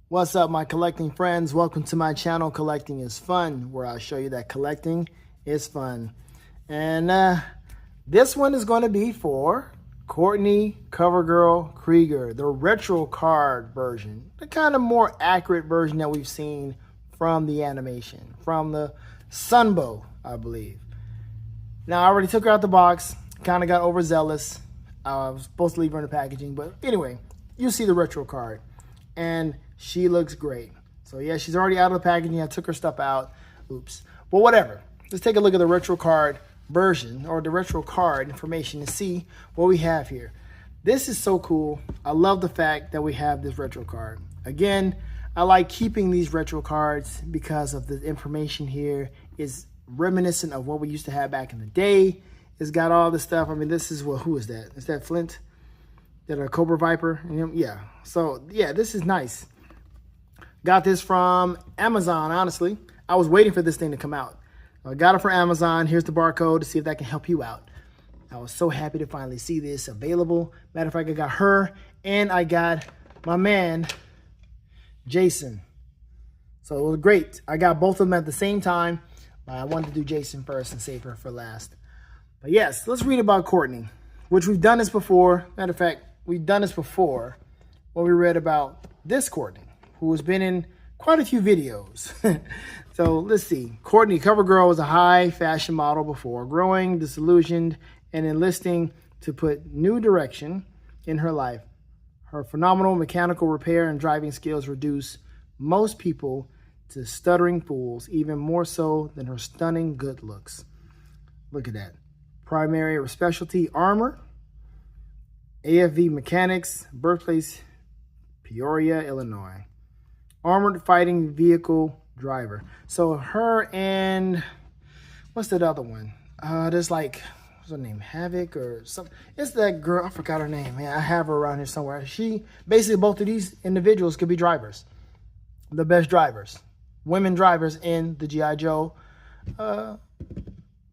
What's up, my collecting friends? Welcome to my channel, Collecting is Fun, where I'll show you that collecting is fun. And this one is going to be for Courtney CoverGirl Krieger, the retro card version, the kind of more accurate version that we've seen from the animation, from the Sunbow, I believe. Now, I already took her out the box, kind of got overzealous. I was supposed to leave her in the packaging, but anyway, you see the retro card, and she looks great. So yeah, she's already out of the packaging. I took her stuff out. Oops. But whatever. Let's take a look at the retro card version, or the retro card information, to see what we have here. This is so cool. I love the fact that we have this retro card. Again, I like keeping these retro cards because of the information here is reminiscent of what we used to have back in the day. It's got all this stuff. I mean, this is, well, who is that? Is that Flint? That a Cobra Viper? Yeah. So yeah, this is nice. Got this from Amazon, honestly. I was waiting for this thing to come out. I got it from Amazon. Here's the barcode to see if that can help you out. I was so happy to finally see this available. Matter of fact, I got her and I got my man, Jason. So it was great. I got both of them at the same time. I wanted to do Jason first and save her for last. But yes, let's read about Courtney, which we've done this before. Matter of fact, we've done this before when we read about this Courtney, who has been in quite a few videos. So let's see. Courtney CoverGirl was a high fashion model before growing disillusioned and enlisting to put new direction in her life. Her phenomenal mechanical repair and driving skills reduce most people to stuttering fools, even more so than her stunning good looks. Look at that. Primary specialty armor, AFV Mechanics, birthplace Peoria, Illinois. Armored fighting vehicle driver. So her and what's that other one? There's like, what's her name? Havoc or something. It's that girl. I forgot her name. Man, I have her around here somewhere. She basically, both of these individuals could be drivers, the best drivers, women drivers in the G.I. Joe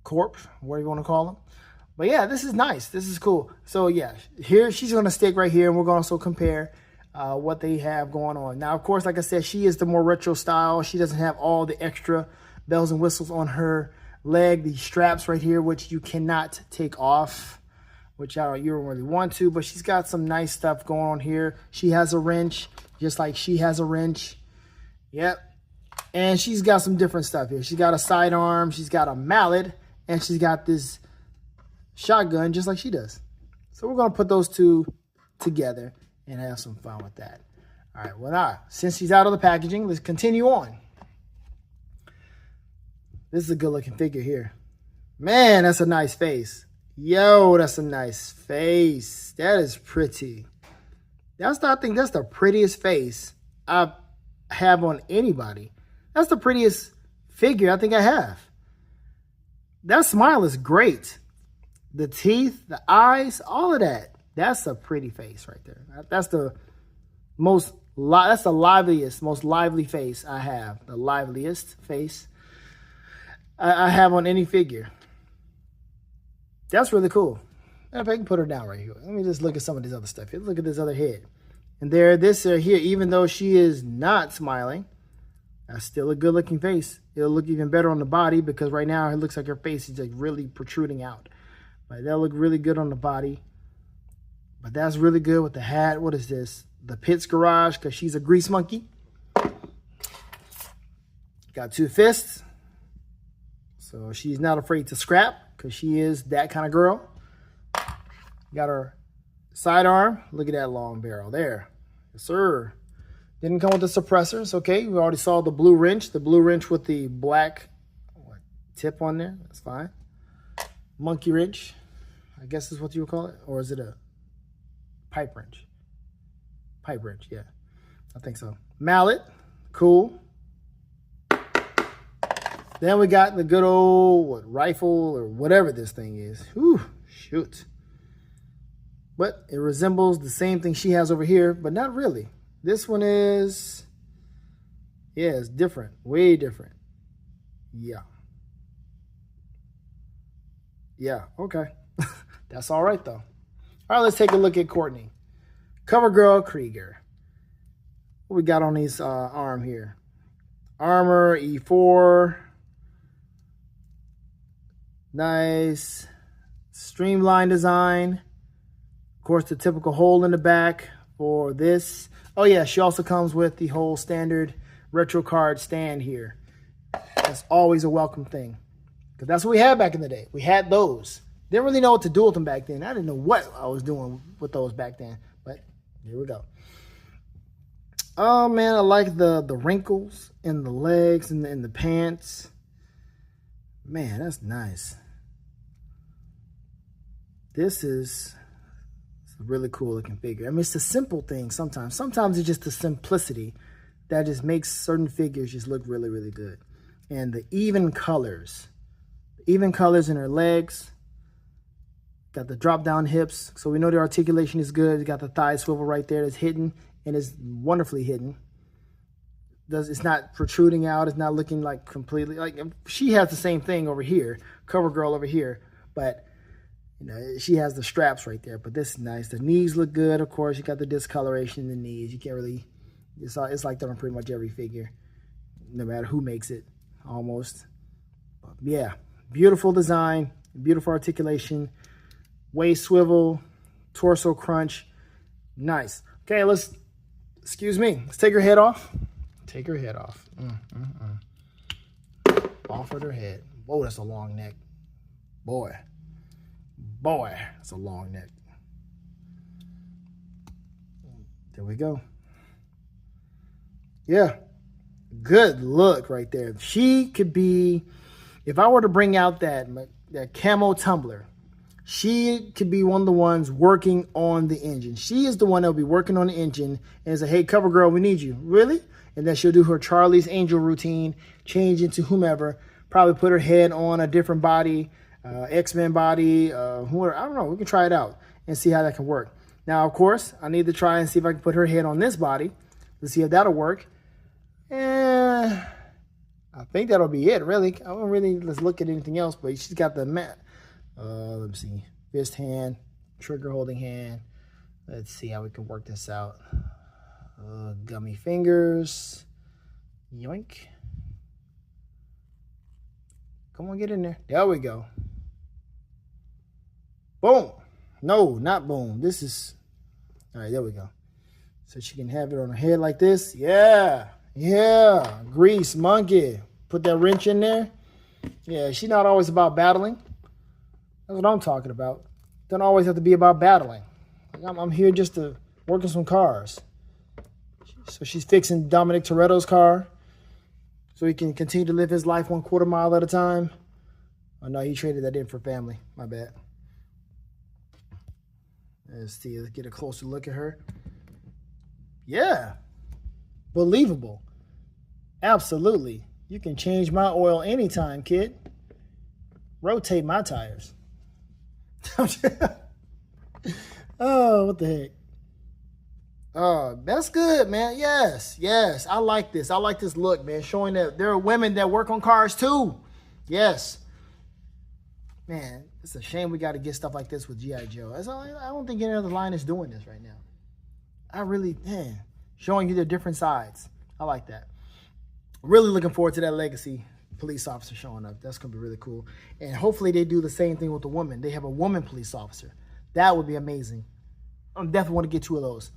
Corp, whatever you want to call them. But yeah, this is nice. This is cool. So yeah, here she's going to stick right here, and we're going to also compare what they have going on. Now, of course, like I said, she is the more retro style. She doesn't have all the extra bells and whistles on her leg. These straps right here, which you cannot take off, which you don't really want to, but she's got some nice stuff going on here. She has a wrench, just like she has a wrench. Yep. And she's got some different stuff here. She's got a sidearm, she's got a mallet, and she's got this shotgun just like she does. So we're going to put those two together and have some fun with that. All right, well, now, since she's out of the packaging, let's continue on. This is a good-looking figure here. Man, that's a nice face. Yo, that's a nice face. That is pretty. I think that's the prettiest face I have on anybody. That's the prettiest figure I think I have. That smile is great. The teeth, the eyes, all of that. That's a pretty face right there. That's the that's the liveliest, most lively face I have. The liveliest face I have on any figure. That's really cool. If I can put her down right here. Let me just look at some of this other stuff here. Look at this other head. And there, this here, even though she is not smiling, that's still a good looking face. It'll look even better on the body because right now it looks like her face is like really protruding out. But that'll look really good on the body. But that's really good with the hat. What is this? The Pitts Garage, because she's a grease monkey. Got two fists. So she's not afraid to scrap because she is that kind of girl. Got her sidearm. Look at that long barrel there. Yes, sir. Didn't come with the suppressors. Okay, we already saw the blue wrench. The blue wrench with the black tip on there. That's fine. Monkey wrench, I guess is what you would call it. Or is it a pipe wrench? Pipe wrench, yeah. I think so. Mallet, cool. Then we got the good old rifle or whatever this thing is. Whew, shoot. But it resembles the same thing she has over here, but not really. This one is, yeah, it's different. Way different. Yeah. Yeah, okay. That's all right, though. All right, let's take a look at Courtney. CoverGirl Krieger. What we got on these arm here? Armor, E4. Nice. Streamlined design. Of course, the typical hole in the back for this. Oh, yeah, she also comes with the whole standard retro card stand here. That's always a welcome thing, because that's what we had back in the day. We had those. Didn't really know what to do with them back then. I didn't know what I was doing with those back then, but here we go. Oh, man, I like the wrinkles in the legs and in the pants. Man, that's nice. This is a really cool looking figure. I mean, it's the simple thing sometimes. Sometimes it's just the simplicity that just makes certain figures just look really, really good. And the even colors. The even colors in her legs. Got the drop down hips. So we know the articulation is good. You got the thigh swivel right there that's hidden and is wonderfully hidden. It's not protruding out. It's not looking like completely like she has the same thing over here. CoverGirl over here. But you know, she has the straps right there, but this is nice. The knees look good, of course. You got the discoloration in the knees. You can't really, it's like that on pretty much every figure, no matter who makes it, almost. But yeah, beautiful design, beautiful articulation, waist swivel, torso crunch, nice. Okay, let's take her head off. Take her head off. Offered her head. Whoa, that's a long neck. Boy, that's a long neck. There we go. Yeah, good look right there. She could be, if I were to bring out that camo tumbler, she could be one of the ones working on the engine. She is the one that will be working on the engine and say, hey, CoverGirl, we need you. Really? And then she'll do her Charlie's Angel routine, change into whomever, probably put her head on a different body, X-Men body, whoever. I don't know. We can try it out and see how that can work. Now, of course, I need to try and see if I can put her head on this body to see if that'll work. And I think that'll be it, really. I don't really let's look at anything else, but she's got the mat. Let me see. Fist hand, trigger holding hand. Let's see how we can work this out. Gummy fingers. Yoink. Come on, get in there. There we go. Boom. No, not boom. This is, all right, there we go. So she can have it on her head like this. Yeah. Grease, monkey. Put that wrench in there. Yeah, she's not always about battling. That's what I'm talking about. Don't always have to be about battling. I'm here just to work on some cars. So she's fixing Dominic Toretto's car so he can continue to live his life 1/4 mile at a time. Oh, no, he traded that in for family. My bad. Let's see. Let's get a closer look at her. Yeah. Believable. Absolutely. You can change my oil anytime, kid. Rotate my tires. Oh, what the heck? Oh, that's good, man. Yes. I like this. I like this look, man. Showing that there are women that work on cars too. Yes. Man, it's a shame we got to get stuff like this with G.I. Joe. I don't think any other line is doing this right now. Showing you the different sides. I like that. Really looking forward to that Legacy police officer showing up. That's going to be really cool. And hopefully they do the same thing with the woman. They have a woman police officer. That would be amazing. I definitely want to get 2 of those.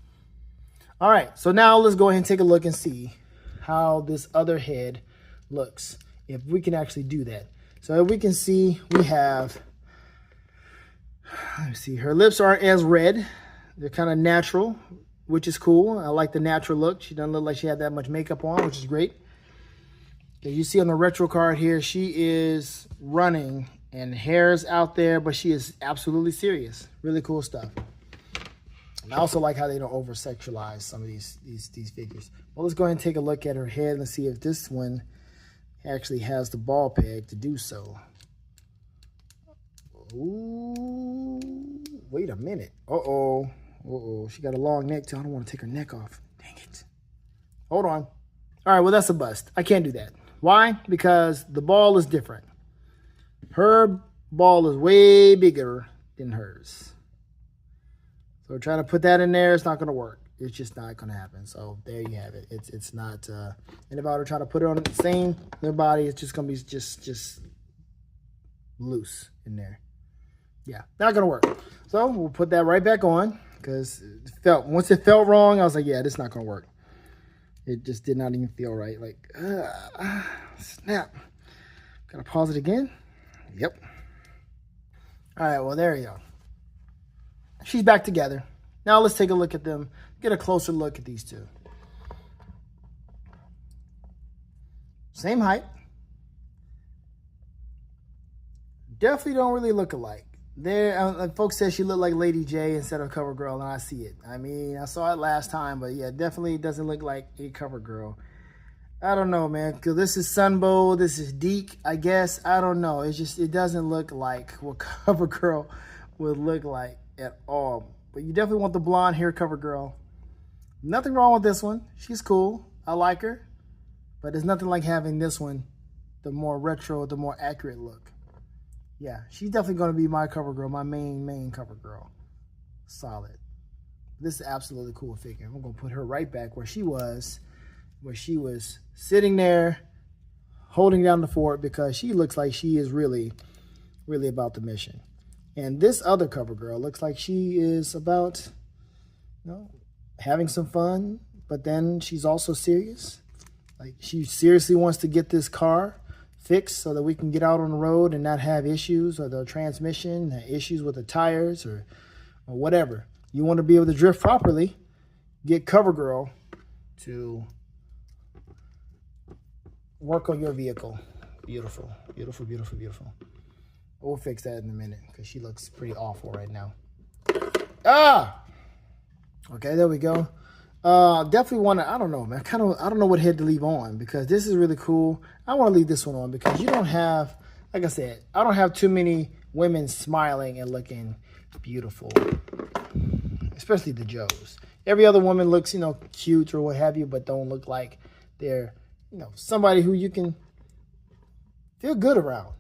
All right, so now let's go ahead and take a look and see how this other head looks, if we can actually do that. So we can see we have, let me see, her lips aren't as red. They're kind of natural, which is cool. I like the natural look. She doesn't look like she had that much makeup on, which is great. As you see on the retro card here, she is running and hair's out there, but she is absolutely serious. Really cool stuff. And I also like how they don't over-sexualize some of these figures. Well, let's go ahead and take a look at her head and see if this one actually has the ball peg to do so. Ooh, wait a minute. Uh-oh. She got a long neck too. I don't want to take her neck off. Dang it. Hold on. All right, well, that's a bust. I can't do that. Why? Because the ball is different. Her ball is way bigger than hers. So trying to put that in there, it's not going to work. It's just not going to happen. So there you have it. It's not. And if I were to try to put it on the same their body, it's just going to be just loose in there. Yeah, not going to work. So we'll put that right back on because once it felt wrong, I was like, yeah, this is not going to work. It just did not even feel right. Like, snap. Gotta pause it again. Yep. All right, well, there you go. She's back together. Now let's take a look at them. Get a closer look at these two. Same height. Definitely don't really look alike. Folks said she looked like Lady J instead of CoverGirl, and I see it. I mean, I saw it last time, but yeah, definitely doesn't look like a CoverGirl. I don't know, man, because this is Sunbow, this is Deke, I guess. I don't know. It doesn't look like what CoverGirl would look like at all. But you definitely want the blonde hair CoverGirl. Nothing wrong with this one. She's cool. I like her. But there's nothing like having this one, the more retro, the more accurate look. Yeah, she's definitely going to be my CoverGirl, my main CoverGirl. Solid. This is absolutely cool figure. I'm going to put her right back where she was sitting there holding down the fort because she looks like she is really, really about the mission. And this other CoverGirl looks like she is about, having some fun, but then she's also serious. Like she seriously wants to get this car fixed so that we can get out on the road and not have issues or the transmission, issues with the tires or whatever. You want to be able to drift properly, get CoverGirl to work on your vehicle. Beautiful, beautiful, beautiful, beautiful. We'll fix that in a minute because she looks pretty awful right now. Okay, there we go. Definitely want to, I don't know, man. I don't know what head to leave on because this is really cool. I want to leave this one on because you don't have, like I said, I don't have too many women smiling and looking beautiful, especially the Joes. Every other woman looks, cute or what have you, but don't look like they're, somebody who you can feel good around.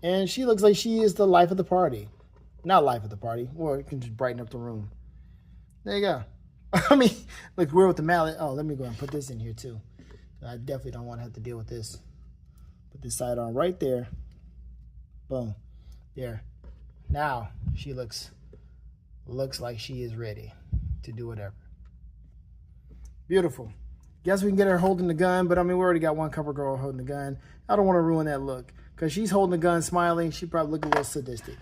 And she looks like she is the life of the party. Not life of the party, or it can just brighten up the room. There you go. I mean, look, we're with the mallet. Oh, let me go and put this in here too. I definitely don't want to have to deal with this. Put this side on right there. Boom. There. Now she looks like she is ready to do whatever. Beautiful. Guess we can get her holding the gun, but I mean, we already got one CoverGirl holding the gun. I don't want to ruin that look because she's holding the gun, smiling. She probably look a little sadistic.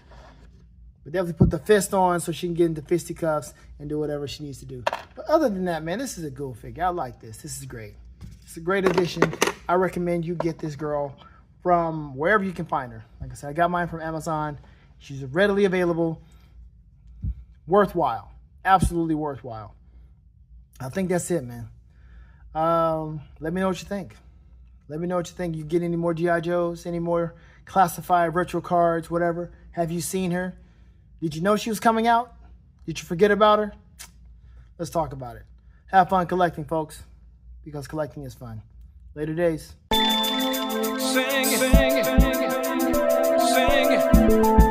But definitely put the fist on so she can get into fisticuffs and do whatever she needs to do. But other than that, man, this is a cool figure. I like this. This is great. It's a great addition. I recommend you get this girl from wherever you can find her. Like I said, I got mine from Amazon. She's readily available. Worthwhile. Absolutely worthwhile. I think that's it, man. Let me know what you think. Let me know what you think. You get any more G.I. Joes, any more classified retro cards, whatever. Have you seen her? Did you know she was coming out? Did you forget about her? Let's talk about it. Have fun collecting, folks, because collecting is fun. Later days. Sing, sing, sing, sing.